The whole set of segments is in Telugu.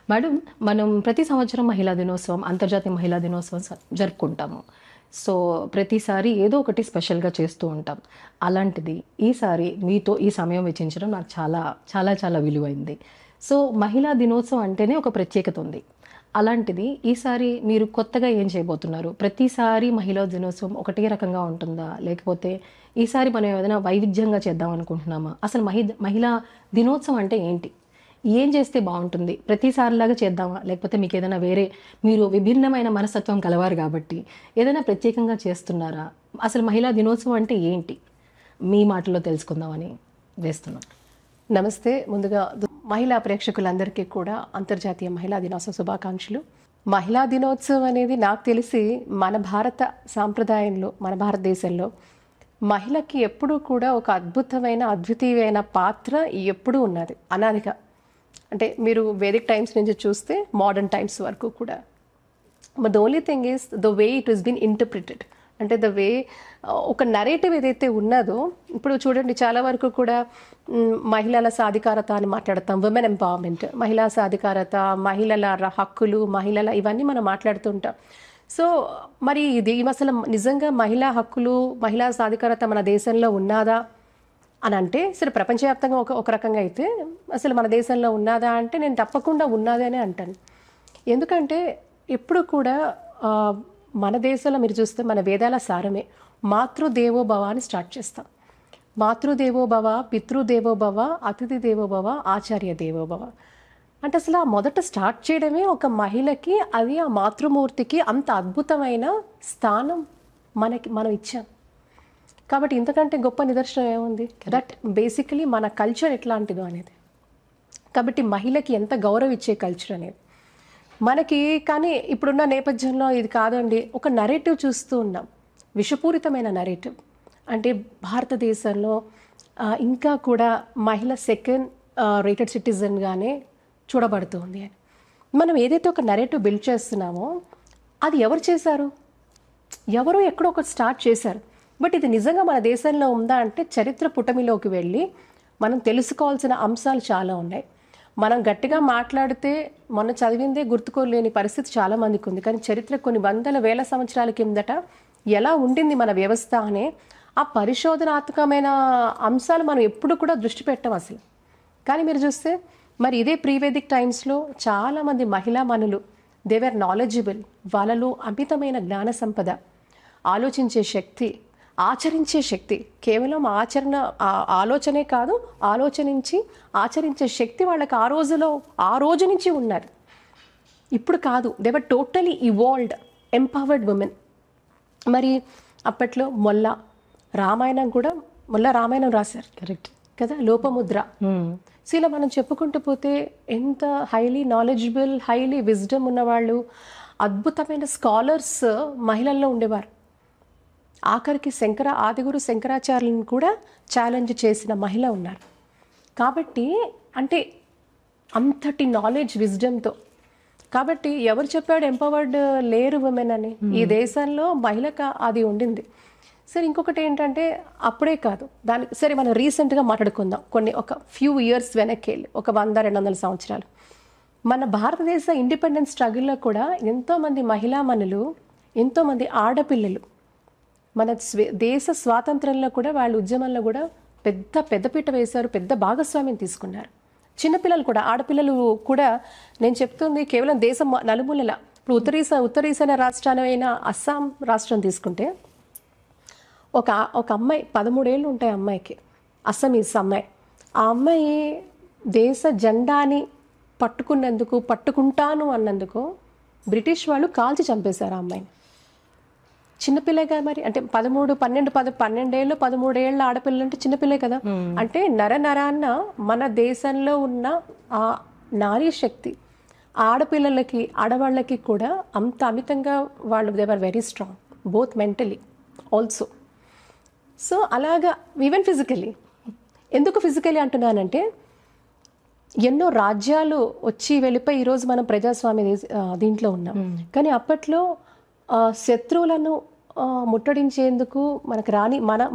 మేడం, మనం ప్రతి సంవత్సరం మహిళా దినోత్సవం, అంతర్జాతీయ మహిళా దినోత్సవం జరుపుకుంటాము. సో, ప్రతిసారి ఏదో ఒకటి స్పెషల్‌గా చేస్తూ ఉంటాం. అలాంటిది ఈసారి మీతో ఈ సమయం వెచ్చించడం నాకు చాలా, చాలా, చాలా విలువైంది. సో, మహిళా దినోత్సవం అంటేనే ఒక ప్రత్యేకత ఉంది. అలాంటిది ఈసారి మీరు కొత్తగా ఏం చేయబోతున్నారు? ప్రతిసారి మహిళా దినోత్సవం ఒకటే రకంగా ఉంటుందా? లేకపోతే ఈసారి మనం ఏదైనా వైవిధ్యంగా చేద్దాం అనుకుంటున్నామా? అసలు మహిళా దినోత్సవం అంటే ఏంటి? ఏం చేస్తే బావుంటుంది? ప్రతిసారిలాగా చేద్దామా? లేకపోతే మీకేదైనా వేరే, మీరు విభిన్నమైన మనస్తత్వం కలవారు గాబట్టి ఏదైనా ప్రత్యేకంగా చేస్తున్నారా? అసలు మహిళా దినోత్సవం అంటే ఏంటి? మీ మాటల్లో తెలుసుకుందామని వేస్తున్నాం. నమస్తే. ముందుగా మహిళా ప్రేక్షకులందరికీ కూడా అంతర్జాతీయ మహిళా దినోత్సవ శుభాకాంక్షలు. మహిళా దినోత్సవం అనేది నాకు తెలిసి మన భారత సాంప్రదాయంలో, మన భారతదేశంలో మహిళకి ఎప్పుడూ కూడా ఒక అద్వితీయమైన పాత్ర ఎప్పుడూ ఉన్నది అనాదిగా. అంటే మీరు వేదిక్ టైమ్స్ నుంచి చూస్తే మోడర్న్ టైమ్స్ వరకు కూడా. But the only thing is the way it is been interpreted. అంటే ద వే ఒక నరేటివ్ ఏదైతే ఉన్నదో, ఇప్పుడు చూడండి చాలా వరకు కూడా మహిళల సాధికారత అని మాట్లాడతాం, విమెన్ ఎంపవర్మెంట్, మహిళా సాధికారత, మహిళల హక్కులు, మహిళల ఇవన్నీ మనం మాట్లాడుతుంటాం. సో మరి ఇది అసలు నిజంగా మహిళా హక్కులు, మహిళా సాధికారత మన దేశంలో ఉన్నదా అని అంటే, సరే ప్రపంచవ్యాప్తంగా ఒక రకంగా అయితే అసలు మన దేశంలో ఉన్నదా అంటే నేను తప్పకుండా ఉన్నది అని అంటాను. ఎందుకంటే ఎప్పుడు కూడా మన దేశంలో మీరు చూస్తే మన వేదాల సారమే మాతృదేవోభవ అని స్టార్ట్ చేస్తాం. మాతృదేవోభవ, పితృదేవోభవ, అతిథి దేవోభవ, ఆచార్య దేవోభవ. అంటే అసలు ఆ మొదట స్టార్ట్ చేయడమే ఒక మహిళకి, అది ఆ మాతృమూర్తికి అంత అద్భుతమైన స్థానం మనం ఇచ్చాం. కాబట్టి ఇంతకంటే గొప్ప నిదర్శనం ఏముంది? దట్ బేసికలీ మన కల్చర్ ఎట్లాంటిదో అనేది. కాబట్టి మహిళకి ఎంత గౌరవం ఇచ్చే కల్చర్ అనేది మనకి. కానీ ఇప్పుడున్న నేపథ్యంలో ఇది కాదండి, ఒక నరేటివ్ చూస్తూ ఉన్నాం, విషపూరితమైన నరేటివ్. అంటే భారతదేశంలో ఇంకా కూడా మహిళ సెకండ్ రేటెడ్ సిటిజన్గానే చూడబడుతుంది అని మనం ఏదైతే ఒక నరేటివ్ బిల్డ్ చేస్తున్నామో, అది ఎవరు చేశారు? ఎవరో ఎక్కడో ఒకటి స్టార్ట్ చేశారు. బట్ ఇది నిజంగా మన దేశంలో ఉందా అంటే చరిత్ర పుటమిలోకి వెళ్ళి మనం తెలుసుకోవాల్సిన అంశాలు చాలా ఉన్నాయి. మనం గట్టిగా మాట్లాడితే మొన్న చదివిందే గుర్తుకోలేని పరిస్థితి చాలా మందికి ఉంది. కానీ చరిత్ర కొన్ని వందల వేల సంవత్సరాల కిందట ఎలా ఉండింది మన వ్యవస్థ అనే ఆ పరిశోధనాత్మకమైన అంశాలు మనం ఎప్పుడు కూడా దృష్టి పెట్టాం అసలు. కానీ మీరు చూస్తే మరి ఇదే ప్రీవేదిక్ టైమ్స్లో చాలామంది మహిళా మనులు, దేవర్ నాలెడ్జబుల్, వాళ్ళలో అమితమైన జ్ఞాన సంపద, ఆలోచించే శక్తి, ఆచరించే శక్తి, కేవలం ఆలోచనే కాదు, ఆలోచనించి ఆచరించే శక్తి వాళ్ళకి ఆ రోజు నుంచి ఉన్నారు. ఇప్పుడు కాదు, they were totally evolved, empowered women. మరి అప్పట్లో రామాయణం కూడా రామాయణం రాశారు. కరెక్ట్ కదా, లోపముద్ర. సో ఇలా మనం చెప్పుకుంటూ పోతే ఎంత హైలీ నాలెడ్జబుల్, హైలీ విజ్డమ్ ఉన్నవాళ్ళు, అద్భుతమైన స్కాలర్స్ మహిళల్లో ఉండేవారు. ఆఖరికి ఆదిగురు శంకరాచార్యులను కూడా ఛాలెంజ్ చేసిన మహిళ ఉన్నారు. కాబట్టి అంటే అంతటి నాలెడ్జ్, విజ్డమ్తో. కాబట్టి ఎవరు చెప్పాడు ఎంపవర్డ్ లేరు ఉమెన్ అని? ఈ దేశంలో మహిళకు అది ఉండింది. సరే, ఇంకొకటి ఏంటంటే అప్పుడే కాదు, దానికి సరే మనం రీసెంట్గా మాట్లాడుకుందాం. ఒక ఫ్యూ ఇయర్స్ వెనక్కి వెళ్ళి, ఒక 100-200 సంవత్సరాలు మన భారతదేశ ఇండిపెండెన్స్ స్ట్రగుల్లో కూడా ఎంతోమంది మహిళా మనులు, ఎంతోమంది ఆడపిల్లలు మన దేశ స్వాతంత్రంలో కూడా, వాళ్ళ ఉద్యమంలో కూడా పెద్దపీట వేశారు, పెద్ద భాగస్వామ్యం తీసుకున్నారు. చిన్నపిల్లలు కూడా, ఆడపిల్లలు కూడా. నేను చెప్తుంది కేవలం దేశం నలుమూలల. ఇప్పుడు ఉత్తరీశాన రాష్ట్రాలైన అస్సాం రాష్ట్రం తీసుకుంటే ఒక అమ్మాయి, 13 ఏళ్ళు ఉంటాయి అమ్మాయికి, అస్సామీస్ అమ్మాయి. ఆ అమ్మాయి దేశ జెండాని పట్టుకుంటాను అన్నందుకు బ్రిటిష్ వాళ్ళు కాల్చి చంపేశారు ఆ అమ్మాయిని. చిన్నపిల్లగా మరి, అంటే 12 ఏళ్ళు 13 ఏళ్ళ ఆడపిల్లలు అంటే చిన్నపిల్లే కదా. అంటే నరాన్న మన దేశంలో ఉన్న ఆ నారీ శక్తి ఆడపిల్లలకి, ఆడవాళ్ళకి కూడా అంత అమితంగా వాళ్ళు, they are very strong, both mentally also. So అలాగా ఈవెన్ ఫిజికలీ. ఎందుకు ఫిజికలీ అంటున్నానంటే, ఎన్నో రాజ్యాలు వచ్చి వెళ్ళిపోయి ఈరోజు మనం ప్రజాస్వామ్య దీంట్లో ఉన్నాం. కానీ అప్పట్లో శత్రువులను ముట్టడించేందుకు మనకు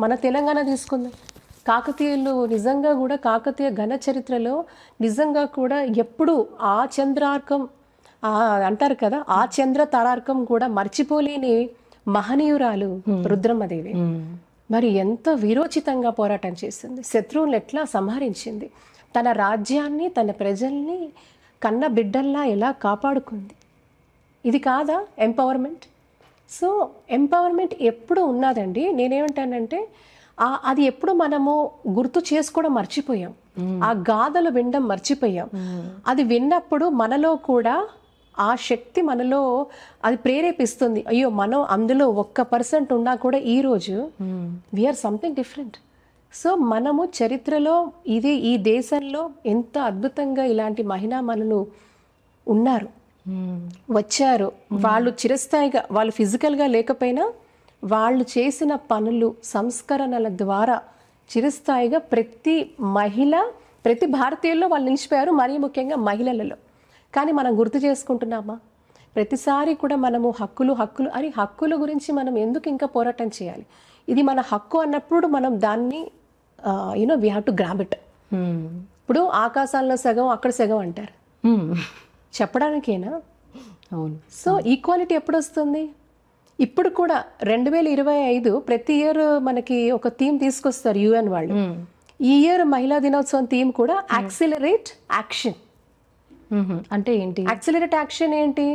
మన తెలంగాణ తీసుకుందాం. కాకతీయులు నిజంగా కూడా కాకతీయ ఘన చరిత్రలో నిజంగా కూడా ఎప్పుడు ఆ చంద్రార్కం అంటారు కదా, ఆ చంద్ర తారార్కం కూడా మర్చిపోలేని మహనీయురాలు రుద్రమ్మదేవి. మరి ఎంత వీరోచితంగా పోరాటం చేసింది, శత్రువులను ఎట్లా సంహరించింది, తన రాజ్యాన్ని తన ప్రజల్ని కన్న బిడ్డల్లా ఎలా కాపాడుకుంది. ఇది కాదా ఎంపవర్మెంట్? సో ఎంపవర్మెంట్ ఎప్పుడు ఉన్నదండి. నేనేమంటానంటే అది ఎప్పుడు మనము గుర్తు చేసుకోవడం మర్చిపోయాం, ఆ గాథలు వినడం మర్చిపోయాం. అది విన్నప్పుడు మనలో కూడా ఆ శక్తి మనలో అది ప్రేరేపిస్తుంది. అయ్యో మనం అందులో 1% ఉన్నా కూడా ఈరోజు వీఆర్ సంథింగ్ డిఫరెంట్. సో మనము చరిత్రలో ఈ దేశంలో ఎంత అద్భుతంగా ఇలాంటి మహిళామణులు ఉన్నారు, వచ్చారు. వాళ్ళు చిరస్థాయిగా, వాళ్ళు ఫిజికల్గా లేకపోయినా వాళ్ళు చేసిన పనులు సంస్కరణల ద్వారా చిరస్థాయిగా ప్రతి మహిళ, ప్రతి భారతీయుల్లో వాళ్ళు నిలిచిపోయారు, మరీ ముఖ్యంగా మహిళలలో. కానీ మనం గుర్తు చేసుకుంటున్నామా? ప్రతిసారి కూడా మనము హక్కులు అని హక్కుల గురించి మనం ఎందుకు ఇంకా పోరాటం చేయాలి? ఇది మన హక్కు అన్నప్పుడు మనం దాన్ని we have to grab it. ఇప్పుడు ఆకాశాల్లో సగం అక్కడ సగం అంటారు, చెప్పడానికేనా? అవును. సో ఈక్వాలిటీ ఎప్పుడు వస్తుంది? ఇప్పుడు కూడా 2025 ప్రతి ఇయర్ మనకి ఒక థీమ్ తీసుకొస్తారు UN వాళ్ళు. ఈ ఇయర్ మహిళా దినోత్సవం థీమ్ కూడా యాక్సిలరేట్ యాక్షన్. అంటే ఏంటి యాక్సిలరేట్ యాక్షన్? ఏంటి?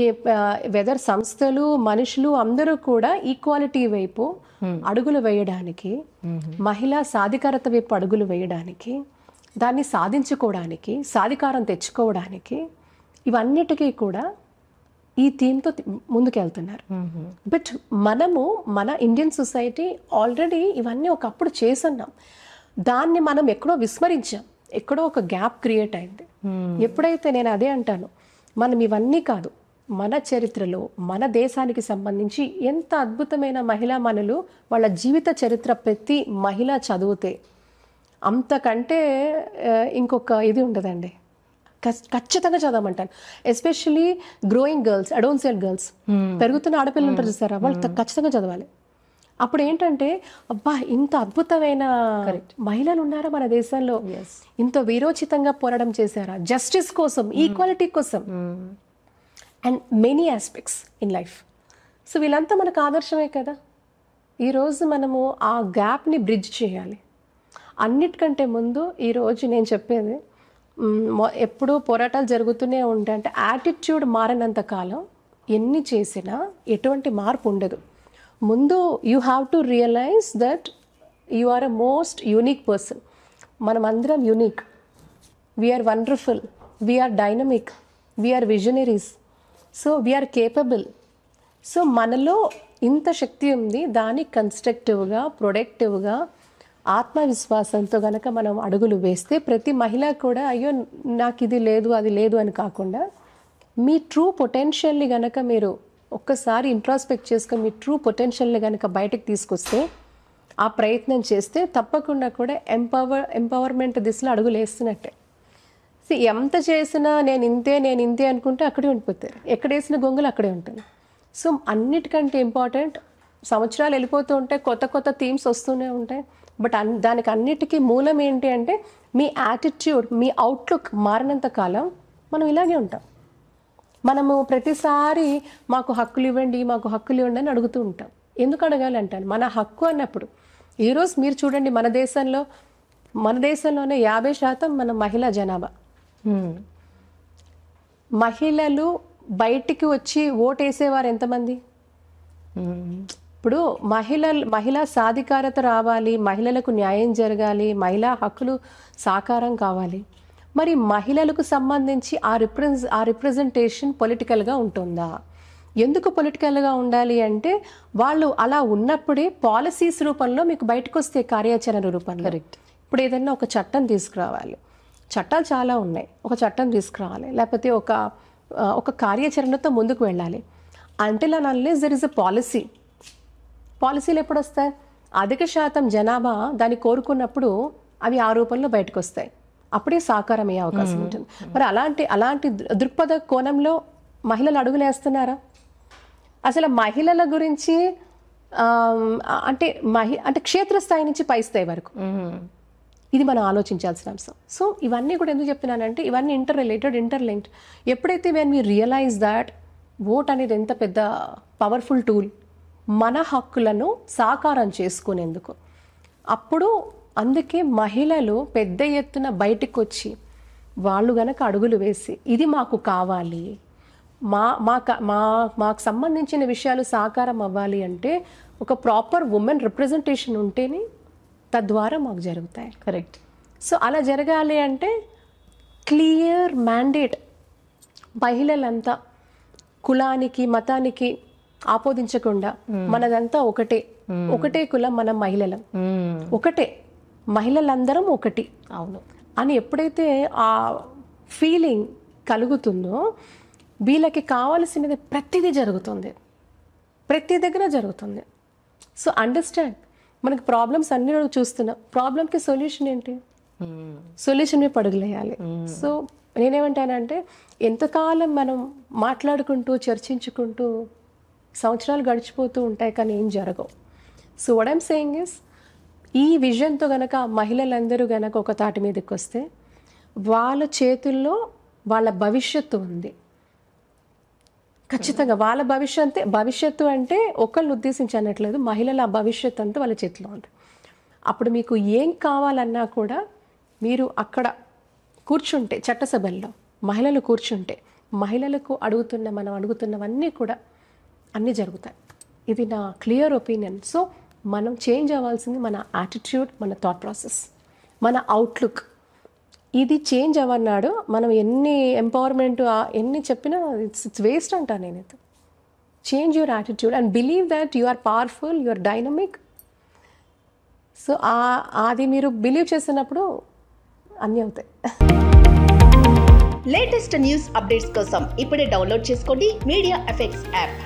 ఈ వెదర్ సంస్థలు, మనుషులు అందరూ కూడా ఈక్వాలిటీ వైపు అడుగులు వేయడానికి, మహిళా సాధికారత వైపు అడుగులు వేయడానికి, దాన్ని సాధించుకోవడానికి, సాధికారం తెచ్చుకోవడానికి, ఇవన్నిటికీ కూడా ఈ థీమ్తో ముందుకెళ్తున్నారు. బట్ మనము మన ఇండియన్ సొసైటీ ఆల్రెడీ ఇవన్నీ ఒకప్పుడు చేసున్నాం. దాన్ని మనం ఎక్కడో విస్మరించాం, ఎక్కడో ఒక గ్యాప్ క్రియేట్ అయింది. ఎప్పుడైతే నేను అదే అంటాను, మనం ఇవన్నీ కాదు, మన చరిత్రలో మన దేశానికి సంబంధించి ఎంత అద్భుతమైన మహిళామణులు, వాళ్ళ జీవిత చరిత్ర ప్రతి మహిళ చదివితే అంతకంటే ఇంకొక ఇది ఉండదండి. ఖచ్చితంగా చదవమంటాను. ఎస్పెషల్లీ గ్రోయింగ్ గర్ల్స్, అడోన్సెంట్ గర్ల్స్, పెరుగుతున్న ఆడపిల్లలు ఉంటారు చూసారా, వాళ్ళు ఖచ్చితంగా చదవాలి. అప్పుడు ఏంటంటే అబ్బా ఇంత అద్భుతమైన మహిళలు ఉన్నారా మన దేశంలో, ఇంత వీరోచితంగా పోరాటం చేశారా జస్టిస్ కోసం, ఈక్వాలిటీ కోసం, and many aspects in life. So వీళ్ళంతా మనకు ఆదర్శమే కదా. ఈరోజు మనము ఆ గ్యాప్ని బ్రిడ్జ్ చేయాలి. అన్నిటికంటే ముందు ఈరోజు నేను చెప్పేది, ఎప్పుడూ పోరాటాలు జరుగుతూనే ఉంటాయి. అంటే యాటిట్యూడ్ మారినంత కాలం ఎన్ని చేసినా ఎటువంటి మార్పు ఉండదు. ముందు you have to realise that you are a most unique person. మనం అందరం unique, we are wonderful, we are dynamic, we are visionaries, so we are capable. So మనలో ఇంత శక్తి ఉంది, దాన్ని కన్స్ట్రక్టివ్గా, ప్రొడక్టివ్గా, ఆత్మవిశ్వాసంతో గనక మనం అడుగులు వేస్తే ప్రతి మహిళ కూడా అయ్యో నాకు ఇది లేదు అది లేదు అని కాకుండా మీ ట్రూ పొటెన్షియల్ని గనక మీరు ఒక్కసారి ఇంట్రాస్పెక్ట్ చేసుకొని మీ ట్రూ పొటెన్షియల్ని గనక బయటకు తీసుకొస్తే, ఆ ప్రయత్నం చేస్తే తప్పకుండా కూడా ఎంపవర్మెంట్ దిశలో అడుగులు వేస్తున్నట్టే. ఎంత చేసినా నేను ఇంతే అనుకుంటే అక్కడే ఉండిపోతారు, ఎక్కడేసిన గొంగులు అక్కడే ఉంటుంది. సో అన్నిటికంటే ఇంపార్టెంట్, సంవత్సరాలు వెళ్ళిపోతూ ఉంటాయి, కొత్త కొత్త థీమ్స్ వస్తూనే ఉంటాయి. బట్ దానికి అన్నిటికీ మూలం ఏంటి అంటే మీ యాటిట్యూడ్, మీ అవుట్లుక్ మారినంత కాలం మనం ఇలాగే ఉంటాం. మనము ప్రతిసారి మాకు హక్కులు ఇవ్వండి అని అడుగుతూ ఉంటాం. ఎందుకు అడగాలి అంటాను, మన హక్కు అన్నప్పుడు ఈరోజు మీరు చూడండి, మన దేశంలోనే 50% మన మహిళా జనాభా. మహిళలు బయటికి వచ్చి ఓటేసేవారు ఎంతమంది? ఇప్పుడు మహిళా సాధికారత రావాలి, మహిళలకు న్యాయం జరగాలి, మహిళా హక్కులు సాకారం కావాలి. మరి మహిళలకు సంబంధించి ఆ రిప్రజెంటేషన్ పొలిటికల్గా ఉంటుందా? ఎందుకు పొలిటికల్గా ఉండాలి అంటే వాళ్ళు అలా ఉన్నప్పుడే పాలసీస్ రూపంలో మీకు బయటకు వస్తే, కార్యాచరణ రూపంలో. కరెక్ట్. ఇప్పుడు ఏదైనా ఒక చట్టం తీసుకురావాలి, చట్టాలు చాలా ఉన్నాయి, ఒక చట్టం తీసుకురావాలి, లేకపోతే ఒక కార్యాచరణతో ముందుకు వెళ్ళాలి. Until and unless there is a పాలసీలు ఎప్పుడు వస్తాయి? అధిక శాతం జనాభా దాన్ని కోరుకున్నప్పుడు అవి ఆ రూపంలో బయటకు వస్తాయి, అప్పుడే సాకారం అయ్యే అవకాశం ఉంటుంది. మరి అలాంటి దృక్పథ కోణంలో మహిళలు అడుగులేస్తున్నారా? అసలు మహిళల గురించి అంటే అంటే క్షేత్రస్థాయి నుంచి పై స్థాయి వరకు ఇది మనం ఆలోచించాల్సిన అంశం. సో ఇవన్నీ కూడా ఎందుకు చెప్తున్నానంటే ఇవన్నీ ఇంటర్లింక్డ్. ఎప్పుడైతే when we realise that vote అనేది ఎంత పెద్ద పవర్ఫుల్ టూల్ మన హక్కులను సాకారం చేసుకునేందుకు, అప్పుడు అందుకే మహిళలు పెద్ద ఎత్తున బయటకు వచ్చి వాళ్ళు గనక అడుగులు వేసి ఇది మాకు కావాలి, మాకు సంబంధించిన విషయాలు సాకారం అవ్వాలి అంటే ఒక ప్రాపర్ ఉమెన్ రిప్రజెంటేషన్ ఉంటేనే తద్వారా మాకు జరుగుతాయి. కరెక్ట్. సో అలా జరగాలి అంటే క్లియర్ మ్యాండేట్, మహిళలంతా కులానికి మతానికి ఆపోదించకుండా మనదంతా ఒకటే కులం, మనం మహిళలం ఒకటే, మహిళలందరం ఒకటి అవును అని ఎప్పుడైతే ఆ ఫీలింగ్ కలుగుతుందో వీళ్ళకి కావాల్సినది ప్రతిదీ జరుగుతుంది, ప్రతి దగ్గర జరుగుతుంది. సో అండర్స్టాండ్, మనకి ప్రాబ్లమ్స్ అన్ని చూస్తున్నాం, ప్రాబ్లంకి సొల్యూషన్ ఏంటి? సొల్యూషన్ మీద పడుగులేయాలి. సో నేనేమంటానంటే ఎంతకాలం మనం మాట్లాడుకుంటూ చర్చించుకుంటూ సంవత్సరాలు గడిచిపోతూ ఉంటాయి కానీ ఏం జరగవు. So what I'm saying is, ఈ విజన్తో గనక మహిళలందరూ గనక ఒక తాటి మీదకి వస్తే వాళ్ళ చేతుల్లో వాళ్ళ భవిష్యత్తు ఉంది. ఖచ్చితంగా వాళ్ళ భవిష్యత్తు అంటే ఒకళ్ళని ఉద్దేశించి అనట్లేదు, మహిళల భవిష్యత్తు అంతా వాళ్ళ చేతిలో ఉంది. అప్పుడు మీకు ఏం కావాలన్నా కూడా మీరు అక్కడ కూర్చుంటే, చట్టసభల్లో మహిళలు కూర్చుంటే మహిళలకు మనం అడుగుతున్నవన్నీ కూడా అన్నీ జరుగుతాయి. ఇది నా క్లియర్ ఒపీనియన్. సో మనం చేంజ్ అవ్వాల్సింది మన యాటిట్యూడ్, మన థాట్ ప్రాసెస్, మన అవుట్లుక్. ఇది చేంజ్ అవ్వన్నాడు మనం ఎన్ని ఎంపవర్మెంట్ ఎన్ని చెప్పినా ఇట్స్ వేస్ట్ అంటా నేనైతే. Change your attitude and believe that you are powerful, you are dynamic. So అది మీరు బిలీవ్ చేసినప్పుడు అన్నీ అవుతాయి. లేటెస్ట్ న్యూస్ అప్డేట్స్ కోసం ఇప్పుడే డౌన్లోడ్ చేసుకోండి మీడియా ఎఫెక్ట్స్ యాప్.